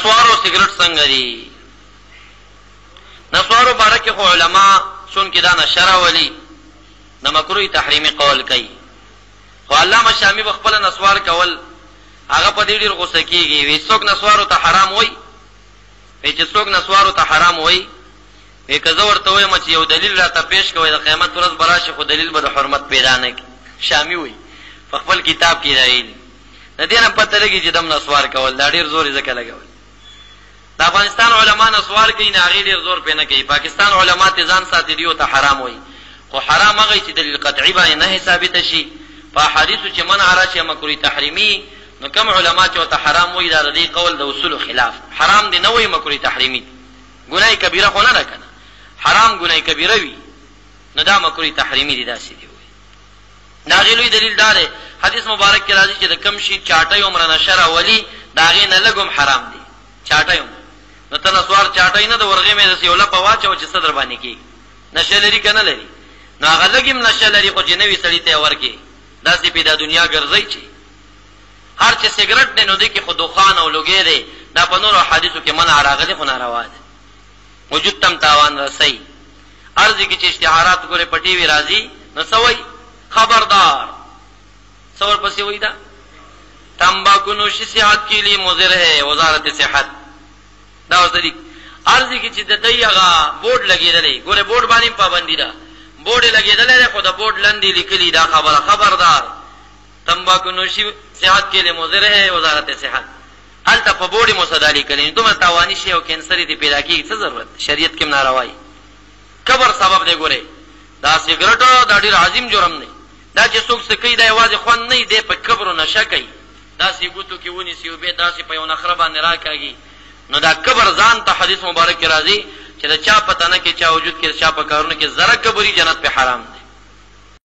نسوارو سیګریټ څنګه دي؟ نسوارو بارک خو علما چون کې دا نشره ولی د مکروه تحریمی قول کوي، خو علامه شامی بخپل نسوار کول هغه په دې ډیر غوسه کیږي. وی څوک نسوارو ته حرام وای، وی چې څوک نسوارو ته حرام وای، وی که زه ورته وایم چې یو دلیل راته پیش کوي د قیامت ورځ به راشي، خو دلیل به د حرمت پیدا نه کړي. شامی وای په خپل کتاب کې راغلی. د دې نه پته لګي چې دم نسوار کول دا ډیر زور یې ځکه لګول. د افغانستان علما نسوار کوي نه، هغې ډیر زور پې نه کوي. پاکستان علما ته ځان ساتي دیو ته حرام وای، خو حرام هغه چې دلیل قطعي باندې نه ثابته شي. په حدیثو چې منع راشي مکروه تحریمی، نو کوم علما چې ته حرام وای دا د دې قول د اصول خلاف. حرام دی نه وای مکروه تحریمی، ګناه کبیره خو نه ده کنه. حرام ګناه کبیره وي نو دا مکروه تحریمی دي. داسې دی وای. دا غلوی دلیل دار حدیث مبارک کې راځي چې د کم شي چاټي عمر نشر ولی دا غې نه لګم حرام دی. چاټي نو ته نسوار چاټي نه د ورغې مې د یوله په واچو چې صدر باندې کې نشه لري کنه لري، نو هغه لګم نشه لري خو جنوي سړی ته ورکی. داسې په د دنیا ګرځي چې هر چې سیګریټ نه نو دي کې خو دوخان او لوګي دی. دا په نور حدیثو کې منع راغلي خو ناروا ده. وجود تم تاوان رسي ارزي کې چې اشتهارات ګوره پټي وی راځي نو سوي خبردار څور پسې وای دا تمباکو نوشي صحت کے لیے مضر ہے وزارت صحت. دا وسدي ارزي کې چې د دایغه بورډ لګیدلې ګوره بورډ باندې پابندی ده، بورډ لګیدلې خو د بورډ لاندې لیکلي دا خبردار تمباکو نوشي صحت کے لیے مضر ہے وزارت صحت. الته په بورډ مصدالي کړي دومره تاواني شی او کینسر دي پیدا کیږي. څه ضرورت؟ شریعت کې نارواي کبر سبب دی. ګوره دا سیګریټ دا ډیر عظیم جرم دی. دا چې څوک سکی دا یوازې خوان نه دی، په کبر او نشه کوي. دا سی ګوتو کې ونی سی او به دا سی په یو نخره باندې راکاږي. نو دا کبر ځان ته حدیث مبارک کې راځي چې دا چا پته نه کې چا وجود کې چا په کارونه کې زره کبري جنت په حرام دی.